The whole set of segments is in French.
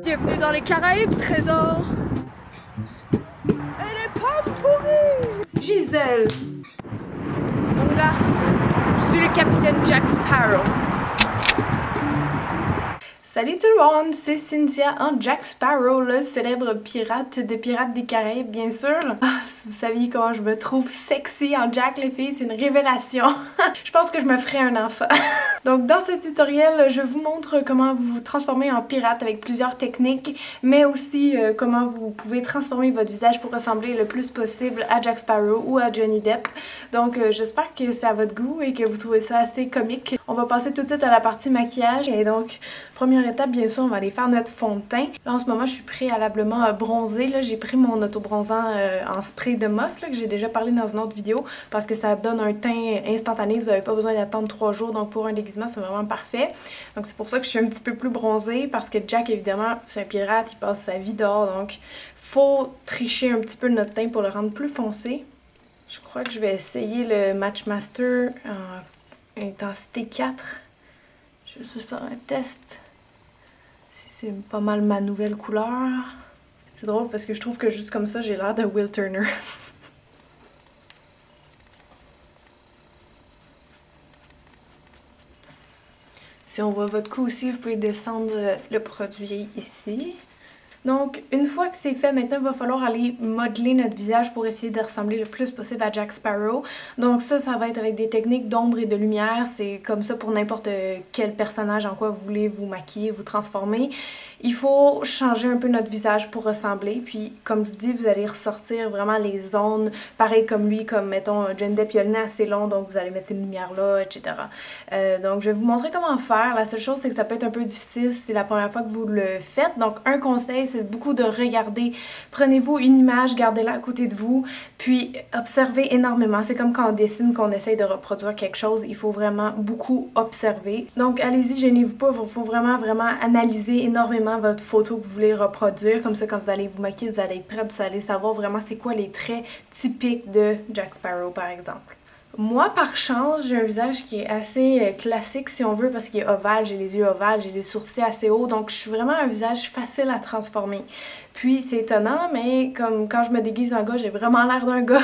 Bienvenue dans les Caraïbes, trésor. Elle est pas pourrie. Gisèle. Mon gars, je suis le capitaine Jack Sparrow. Salut tout le monde, c'est Cynthia en Jack Sparrow, le célèbre pirate de Pirates des Caraïbes, bien sûr. Ah, si vous saviez comment je me trouve sexy en Jack, les filles, c'est une révélation. Je pense que je me ferai un enfant. Donc dans ce tutoriel, je vous montre comment vous vous transformez en pirate avec plusieurs techniques, mais aussi comment vous pouvez transformer votre visage pour ressembler le plus possible à Jack Sparrow ou à Johnny Depp. Donc j'espère que c'est à votre goût et que vous trouvez ça assez comique. On va passer tout de suite à la partie maquillage et donc première étape, bien sûr, on va aller faire notre fond de teint. Là en ce moment, je suis préalablement bronzée. J'ai pris mon autobronzant en spray de Moss là, que j'ai déjà parlé dans une autre vidéo parce que ça donne un teint instantané. Vous n'avez pas besoin d'attendre 3 jours, donc pour un déguisement, c'est vraiment parfait. Donc c'est pour ça que je suis un petit peu plus bronzée parce que Jack, évidemment, c'est un pirate, il passe sa vie dehors, donc faut tricher un petit peu notre teint pour le rendre plus foncé. Je crois que je vais essayer le Matchmaster en intensité 4. Je vais juste faire un test. Si c'est pas mal ma nouvelle couleur. C'est drôle parce que je trouve que juste comme ça, j'ai l'air de Will Turner. Si on voit votre cou aussi, vous pouvez descendre le produit ici. Donc, une fois que c'est fait, maintenant, il va falloir aller modeler notre visage pour essayer de ressembler le plus possible à Jack Sparrow. Donc ça va être avec des techniques d'ombre et de lumière. C'est comme ça pour n'importe quel personnage en quoi vous voulez vous maquiller, vous transformer. Il faut changer un peu notre visage pour ressembler. Puis, comme je vous dis, vous allez ressortir vraiment les zones, pareil comme lui, comme mettons Johnny Depp, il a le nez assez long, donc vous allez mettre une lumière là, etc. Donc, je vais vous montrer comment faire. La seule chose, c'est que ça peut être un peu difficile si c'est la première fois que vous le faites. Donc, un conseil, c'est beaucoup de regarder. Prenez-vous une image, gardez-la à côté de vous, puis observez énormément. C'est comme quand on dessine, qu'on essaye de reproduire quelque chose, il faut vraiment beaucoup observer. Donc allez-y, gênez-vous pas, il faut vraiment analyser énormément votre photo que vous voulez reproduire. Comme ça, quand vous allez vous maquiller, vous allez être prête, vous allez savoir vraiment c'est quoi les traits typiques de Jack Sparrow, par exemple. Moi, par chance, j'ai un visage qui est assez classique, si on veut, parce qu'il est ovale, j'ai les yeux ovales, j'ai les sourcils assez hauts, donc je suis vraiment un visage facile à transformer. Puis c'est étonnant, mais comme quand je me déguise en gars, j'ai vraiment l'air d'un gars.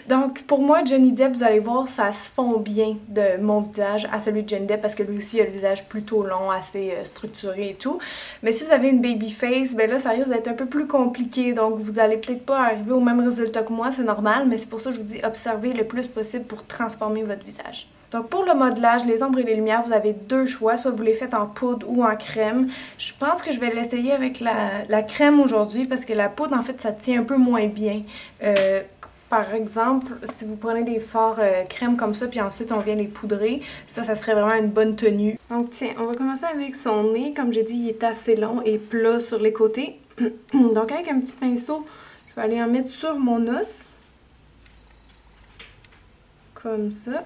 Donc pour moi, Johnny Depp, vous allez voir, ça se fond bien de mon visage à celui de Johnny Depp, parce que lui aussi a le visage plutôt long, assez structuré et tout. Mais si vous avez une baby face, ben là, ça risque d'être un peu plus compliqué, donc vous allez peut-être pas arriver au même résultat que moi, c'est normal, mais c'est pour ça que je vous dis, observez le plus possible pour transformer votre visage. Donc pour le modelage, les ombres et les lumières, vous avez deux choix, soit vous les faites en poudre ou en crème. Je pense que je vais l'essayer avec la crème aujourd'hui parce que la poudre, en fait, ça tient un peu moins bien. Par exemple, si vous prenez des fards crème comme ça, puis ensuite on vient les poudrer, ça serait vraiment une bonne tenue. Donc tiens, on va commencer avec son nez. Comme j'ai dit, il est assez long et plat sur les côtés. Donc avec un petit pinceau, je vais aller en mettre sur mon os. Comme ça.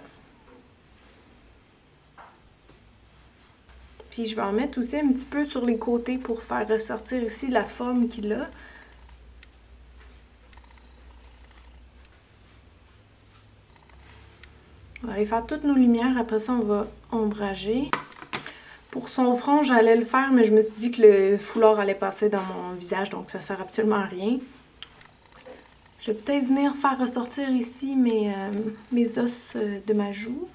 Puis je vais en mettre aussi un petit peu sur les côtés pour faire ressortir ici la forme qu'il a. On va aller faire toutes nos lumières, après ça on va ombrager. Pour son front, j'allais le faire, mais je me suis dit que le foulard allait passer dans mon visage, donc ça sert absolument à rien. Je vais peut-être venir faire ressortir ici mes os de ma joue.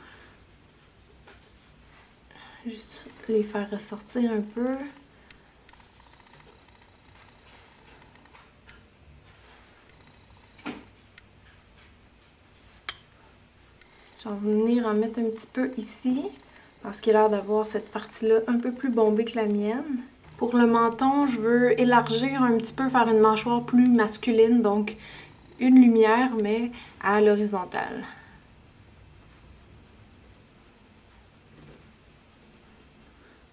Juste les faire ressortir un peu. Je vais venir en mettre un petit peu ici, parce qu'il a l'air d'avoir cette partie-là un peu plus bombée que la mienne. Pour le menton, je veux élargir un petit peu, faire une mâchoire plus masculine, donc une lumière, mais à l'horizontale.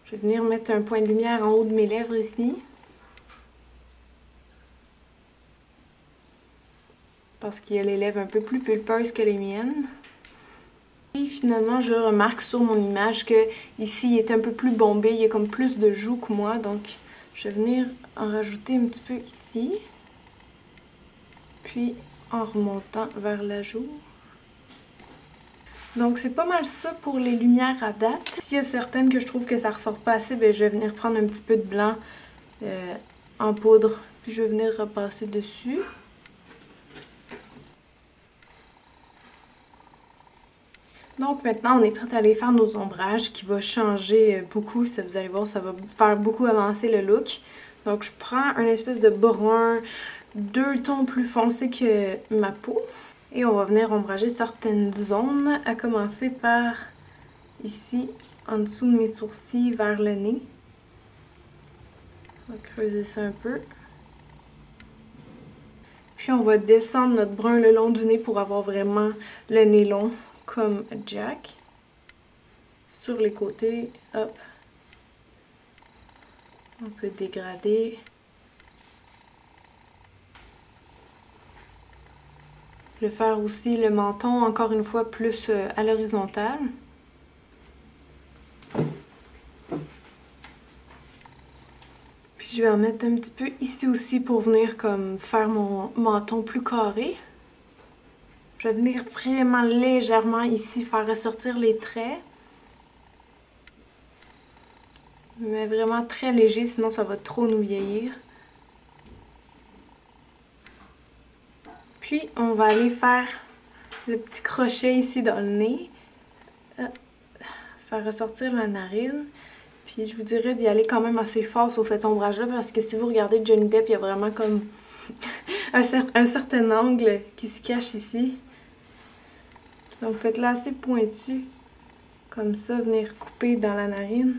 Je vais venir mettre un point de lumière en haut de mes lèvres ici. Parce qu'il y a les lèvres un peu plus pulpeuses que les miennes. Et finalement, je remarque sur mon image que ici, il est un peu plus bombé. Il y a comme plus de joues que moi. Donc, je vais venir en rajouter un petit peu ici. Puis, en remontant vers la joue. Donc c'est pas mal ça pour les lumières à date. S'il y a certaines que je trouve que ça ressort pas assez, ben, je vais venir prendre un petit peu de blanc en poudre, puis je vais venir repasser dessus. Donc maintenant on est prêt à aller faire nos ombrages qui va changer beaucoup, ça, vous allez voir, ça va faire beaucoup avancer le look. Donc je prends un espèce de brun, 2 tons plus foncés que ma peau. Et on va venir ombrager certaines zones, à commencer par ici, en dessous de mes sourcils, vers le nez. On va creuser ça un peu. Puis on va descendre notre brun le long du nez pour avoir vraiment le nez long, comme Jack. Sur les côtés, hop. On peut dégrader. Je vais faire aussi le menton, encore une fois, plus à l'horizontale. Puis je vais en mettre un petit peu ici aussi pour venir comme faire mon menton plus carré. Je vais venir vraiment légèrement ici faire ressortir les traits. Mais vraiment très léger, sinon ça va trop nous vieillir. Puis on va aller faire le petit crochet ici dans le nez. Faire ressortir la narine. Puis je vous dirais d'y aller quand même assez fort sur cet ombrage-là parce que si vous regardez Johnny Depp, il y a vraiment comme un certain angle qui se cache ici. Donc faites-le assez pointu. Comme ça, venir couper dans la narine.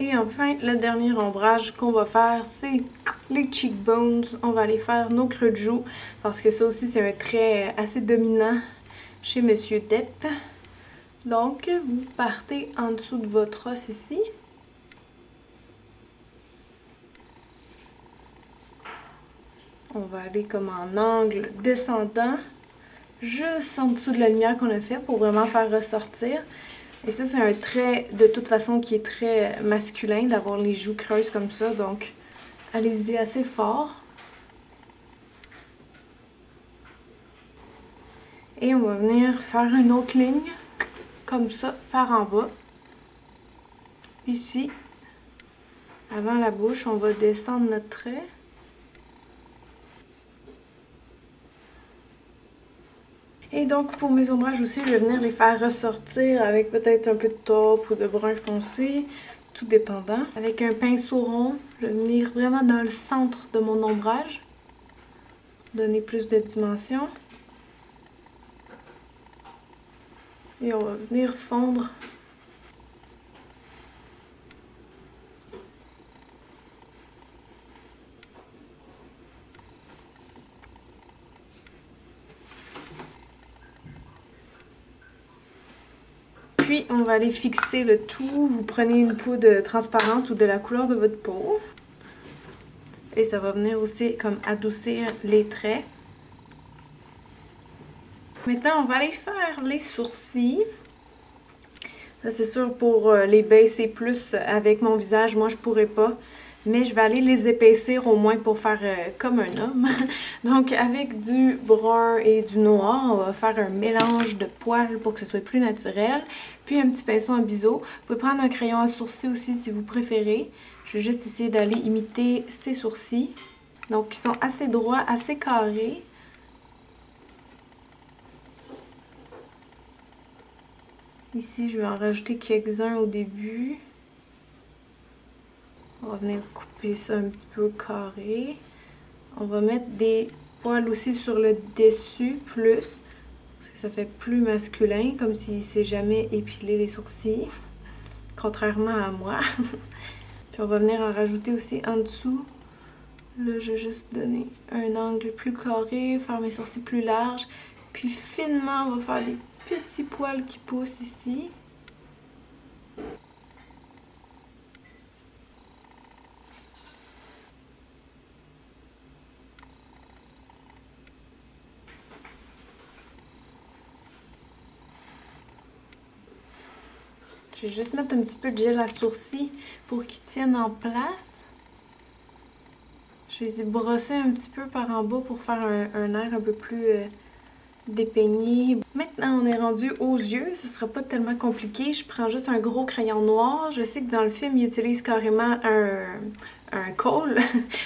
Et enfin, le dernier ombrage qu'on va faire, c'est les cheekbones. On va aller faire nos creux de joues parce que ça aussi, c'est un trait assez dominant chez Monsieur Depp. Donc, vous partez en dessous de votre os ici. On va aller comme en angle descendant, juste en dessous de la lumière qu'on a fait pour vraiment faire ressortir. Et ça, c'est un trait de toute façon qui est très masculin, d'avoir les joues creuses comme ça. Donc, allez-y assez fort. Et on va venir faire une autre ligne, comme ça, par en bas. Ici, avant la bouche, on va descendre notre trait. Et donc, pour mes ombrages aussi, je vais venir les faire ressortir avec peut-être un peu de taupe ou de brun foncé, tout dépendant. Avec un pinceau rond, je vais venir vraiment dans le centre de mon ombrage, donner plus de dimension. Et on va venir fondre. Puis, on va aller fixer le tout. Vous prenez une poudre transparente ou de la couleur de votre peau. Et ça va venir aussi comme adoucir les traits. Maintenant, on va aller faire les sourcils. Ça, c'est sûr, pour les baisser plus avec mon visage, moi, je pourrais pas. Mais je vais aller les épaissir au moins pour faire comme un homme. Donc, avec du brun et du noir, on va faire un mélange de poils pour que ce soit plus naturel. Puis un petit pinceau en biseau. Vous pouvez prendre un crayon à sourcils aussi si vous préférez. Je vais juste essayer d'aller imiter ces sourcils. Donc, ils sont assez droits, assez carrés. Ici, je vais en rajouter quelques-uns au début. On va venir couper ça un petit peu carré. On va mettre des poils aussi sur le dessus, plus. Parce que ça fait plus masculin, comme s'il s'est jamais épilé les sourcils. Contrairement à moi. Puis on va venir en rajouter aussi en dessous. Là, je vais juste donner un angle plus carré, faire mes sourcils plus larges. Puis finement, on va faire des petits poils qui poussent ici. Je vais juste mettre un petit peu de gel à sourcils pour qu'ils tiennent en place. Je vais les brosser un petit peu par en bas pour faire un air un peu plus dépeigner. Maintenant, on est rendu aux yeux. Ce sera pas tellement compliqué. Je prends juste un gros crayon noir. Je sais que dans le film, ils utilisent carrément un kohl,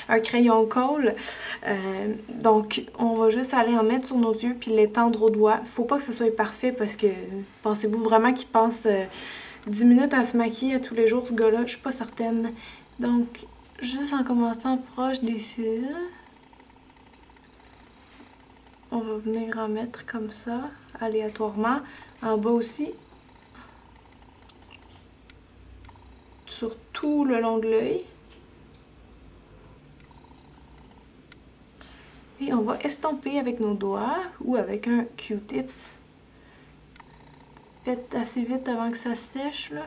un crayon kohl. Donc, on va juste aller en mettre sur nos yeux puis l'étendre au doigt. Faut pas que ce soit parfait parce que pensez-vous vraiment qu'il passe 10 minutes à se maquiller à tous les jours, ce gars-là? Je suis pas certaine. Donc, juste en commençant proche des cils, on va venir en mettre comme ça, aléatoirement. En bas aussi. Sur tout le long de l'œil. Et on va estomper avec nos doigts ou avec un Q-tips. Faites assez vite avant que ça sèche, là.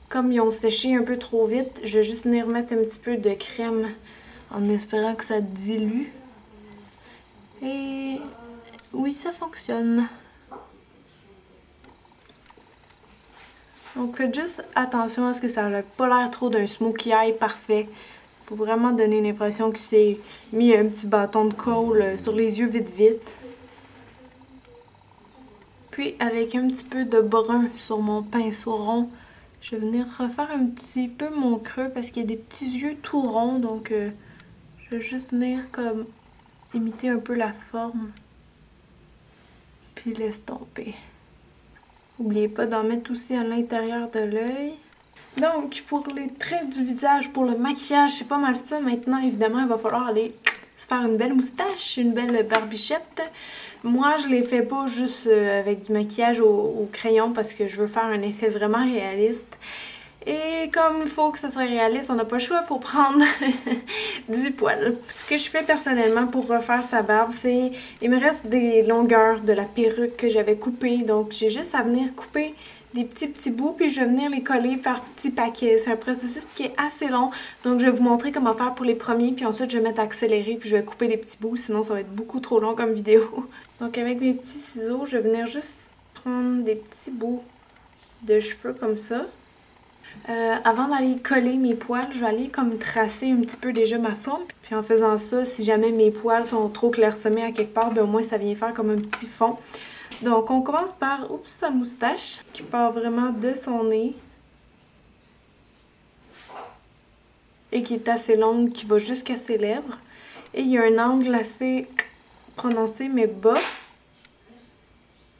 Comme ils ont séché un peu trop vite, je vais juste venir mettre un petit peu de crème en espérant que ça dilue. Et oui, ça fonctionne. Donc faites juste attention à ce que ça n'ait pas l'air trop d'un smokey eye parfait. Faut vraiment donner l'impression que c'est mis un petit bâton de kohl sur les yeux vite vite. Puis avec un petit peu de brun sur mon pinceau rond, je vais venir refaire un petit peu mon creux parce qu'il y a des petits yeux tout ronds, donc je vais juste venir comme imiter un peu la forme. Puis l'estomper. N'oubliez pas d'en mettre aussi à l'intérieur de l'œil. Donc, pour les traits du visage, pour le maquillage, c'est pas mal ça. Maintenant, évidemment, il va falloir aller se faire une belle moustache, une belle barbichette. Moi, je les fais pas juste avec du maquillage au crayon parce que je veux faire un effet vraiment réaliste. Et comme il faut que ça soit réaliste, on n'a pas le choix, il faut prendre du poil. Ce que je fais personnellement pour refaire sa barbe, c'est... Il me reste des longueurs de la perruque que j'avais coupée. Donc, j'ai juste à venir couper des petits bouts, puis je vais venir les coller par petits paquets. C'est un processus qui est assez long, donc je vais vous montrer comment faire pour les premiers, puis ensuite je vais mettre à accélérer, puis je vais couper des petits bouts, sinon ça va être beaucoup trop long comme vidéo. Donc avec mes petits ciseaux, je vais venir juste prendre des petits bouts de cheveux comme ça. Avant d'aller coller mes poils, je vais aller comme tracer un petit peu déjà ma forme. Puis en faisant ça, si jamais mes poils sont trop clairsemés à quelque part, ben au moins ça vient faire comme un petit fond. Donc on commence par sa moustache qui part vraiment de son nez et qui est assez longue, qui va jusqu'à ses lèvres. Et il y a un angle assez prononcé mais bas.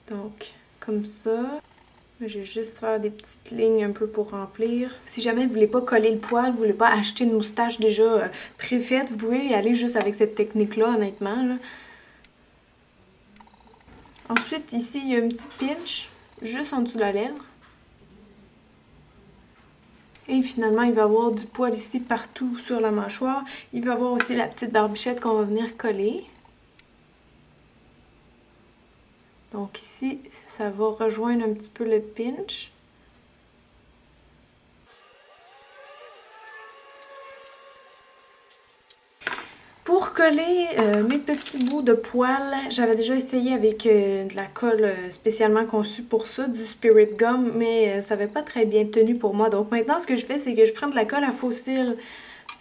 Donc comme ça. Je vais juste faire des petites lignes un peu pour remplir. Si jamais vous voulez pas coller le poil, vous voulez pas acheter une moustache déjà préfaite, vous pouvez y aller juste avec cette technique-là, honnêtement, là. Ensuite, ici, il y a un petit pinch, juste en dessous de la lèvre. Et finalement, il va y avoir du poil ici partout sur la mâchoire. Il va y avoir aussi la petite barbichette qu'on va venir coller. Donc ici, ça va rejoindre un petit peu le pinch. Pour coller mes petits bouts de poils, j'avais déjà essayé avec de la colle spécialement conçue pour ça, du Spirit Gum, mais ça n'avait pas très bien tenu pour moi. Donc maintenant, ce que je fais, c'est que je prends de la colle à faux cils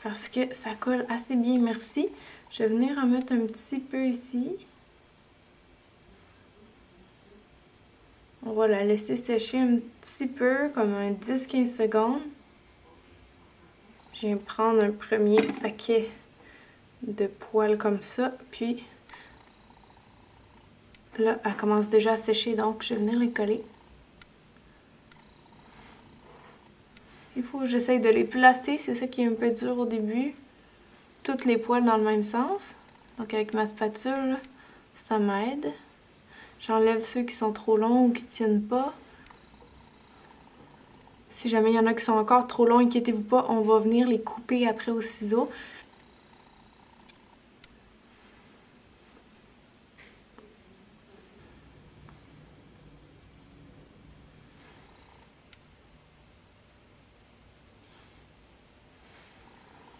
parce que ça colle assez bien, merci. Je vais venir en mettre un petit peu ici. On va la laisser sécher un petit peu, comme un 10-15 secondes. Je viens prendre un premier paquet de poils comme ça, puis là, elle commence déjà à sécher, donc je vais venir les coller. Il faut que j'essaye de les placer, c'est ça qui est un peu dur au début. Toutes les poils dans le même sens. Donc avec ma spatule, ça m'aide. J'enlève ceux qui sont trop longs ou qui tiennent pas. Si jamais il y en a qui sont encore trop longs, inquiétez-vous pas, on va venir les couper après au ciseau.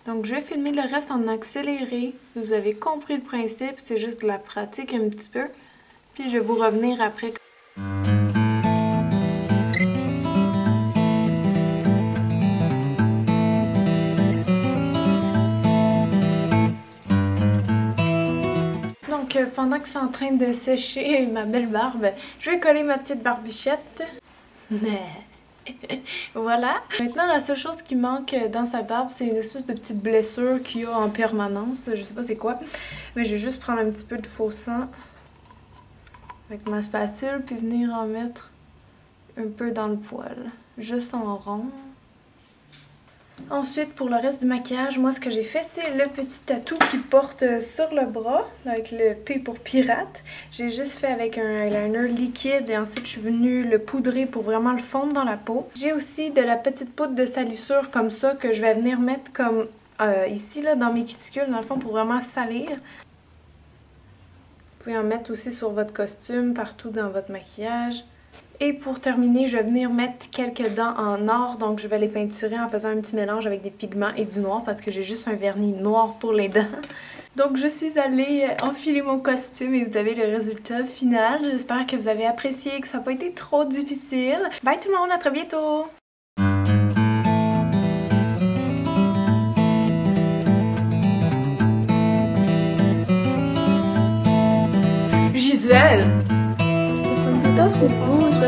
Donc je vais filmer le reste en accéléré. Vous avez compris le principe, c'est juste de la pratique un petit peu. Puis je vais vous revenir après. pendant que c'est en train de sécher ma belle barbe, je vais coller ma petite barbichette. Voilà. Maintenant, la seule chose qui manque dans sa barbe, c'est une espèce de petite blessure qu'il y a en permanence. Je sais pas c'est quoi, mais je vais juste prendre un petit peu de faux sang avec ma spatule, puis venir en mettre un peu dans le poil, juste en rond. Ensuite, pour le reste du maquillage, moi, ce que j'ai fait, c'est le petit tatou qui porte sur le bras, avec le P pour pirate. J'ai juste fait avec un eyeliner liquide et ensuite, je suis venue le poudrer pour vraiment le fondre dans la peau. J'ai aussi de la petite poudre de salissure comme ça que je vais venir mettre comme ici, là, dans mes cuticules, dans le fond, pour vraiment salir. Vous pouvez en mettre aussi sur votre costume, partout dans votre maquillage. Et pour terminer, je vais venir mettre quelques dents en or, donc je vais les peinturer en faisant un petit mélange avec des pigments et du noir parce que j'ai juste un vernis noir pour les dents. Donc je suis allée enfiler mon costume et vous avez le résultat final. J'espère que vous avez apprécié, que ça n'a pas été trop difficile. Bye tout le monde, à très bientôt! Gisèle! C'est bon, je